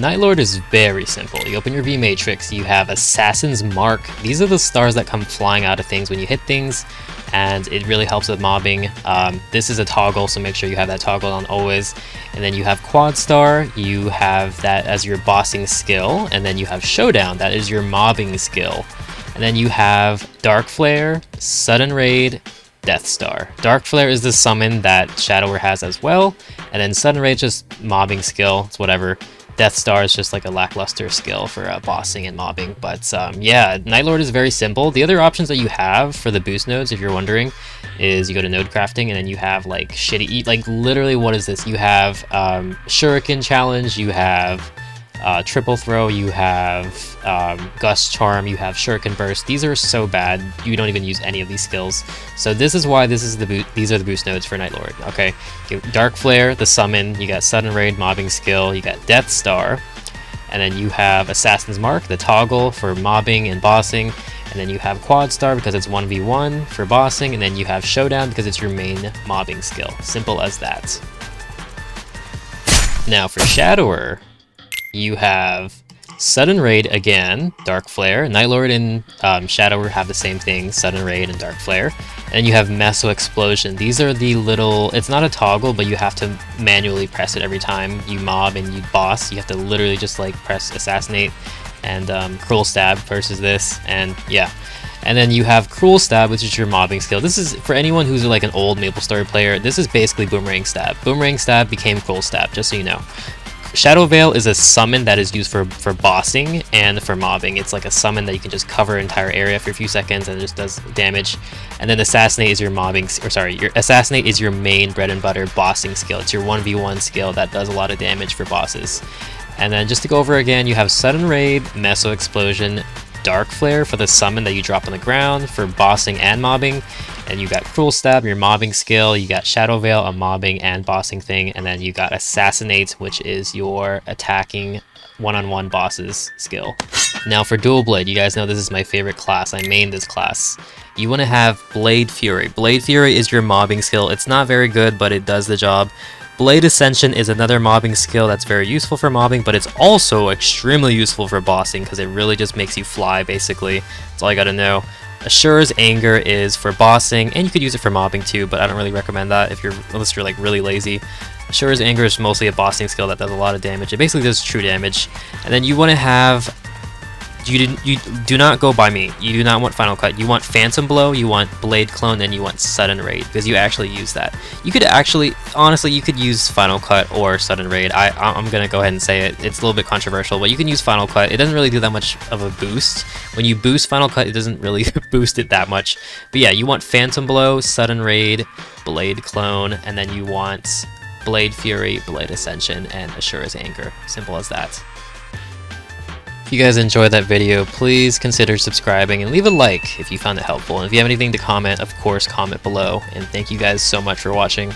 Night Lord is very simple. You open your V Matrix, you have Assassin's Mark. These are the stars that come flying out of things when you hit things, and it really helps with mobbing. This is a toggle, so make sure you have that toggle on always. And then you have Quad Star, you have that as your bossing skill, and then you have Showdown, that is your mobbing skill. And then you have Dark Flare, Sudden Raid, Death Star. Dark Flare is the summon that Shadower has as well, and then Sudden Raid just mobbing skill, it's whatever. Death Star is just like a lackluster skill for bossing and mobbing, but yeah, Night Lord is very simple. The other options that you have for the boost nodes, if you're wondering, is you go to node crafting and then you have like shitty, like literally what is this? You have Shuriken Challenge, you have Triple Throw, you have Gust Charm, you have Shuriken Burst. These are so bad, you don't even use any of these skills. So this is why these are the boost nodes for Night Lord. Okay, Dark Flare, the summon, you got Sudden Raid, mobbing skill, you got Death Star, and then you have Assassin's Mark, the toggle for mobbing and bossing, and then you have Quad Star because it's 1v1 for bossing, and then you have Showdown because it's your main mobbing skill. Simple as that. Now for Shadower, you have Sudden Raid again, Dark Flare. Night Lord and Shadower have the same thing, Sudden Raid and Dark Flare. And you have Meso Explosion. These are the little, it's not a toggle, but you have to manually press it every time you mob and you boss. You have to literally just like press Assassinate and Cruel Stab versus this, and yeah. And then you have Cruel Stab, which is your mobbing skill. This is, for anyone who's like an old MapleStory player, this is basically Boomerang Stab. Boomerang Stab became Cruel Stab, just so you know. Shadow Veil is a summon that is used for bossing and for mobbing. It's like a summon that you can just cover an entire area for a few seconds and it just does damage. And then Assassinate is your mobbing, or sorry, your Assassinate is your main bread and butter bossing skill. It's your 1v1 skill that does a lot of damage for bosses. And then just to go over again, you have Sudden Raid, Meso Explosion, Dark Flare for the summon that you drop on the ground for bossing and mobbing, and you got Cruel Stab, your mobbing skill, you got Shadow Veil, a mobbing and bossing thing, and then you got Assassinate, which is your attacking one-on-one bosses skill. Now for Dual Blade, you guys know this is my favorite class, I main this class. You want to have Blade Fury. Blade Fury is your mobbing skill. It's not very good, but it does the job. Blade Ascension is another mobbing skill that's very useful for mobbing, but it's also extremely useful for bossing because it really just makes you fly, basically. That's all you gotta know. Assura's Anger is for bossing, and you could use it for mobbing too, but I don't really recommend that unless you're like really lazy. Assura's Anger is mostly a bossing skill that does a lot of damage. It basically does true damage. And then you want to have... You do not go by me. You do not want Final Cut. You want Phantom Blow, you want Blade Clone, and you want Sudden Raid, because you actually use that. You could actually, honestly, you could use Final Cut or Sudden Raid. I'm going to go ahead and say it. It's a little bit controversial, but you can use Final Cut. It doesn't really do that much of a boost. When you boost Final Cut, it doesn't really boost it that much. But yeah, you want Phantom Blow, Sudden Raid, Blade Clone, and then you want Blade Fury, Blade Ascension, and Assura's Anger. Simple as that. If you guys enjoyed that video, please consider subscribing and leave a like if you found it helpful. And if you have anything to comment, of course, comment below. And thank you guys so much for watching.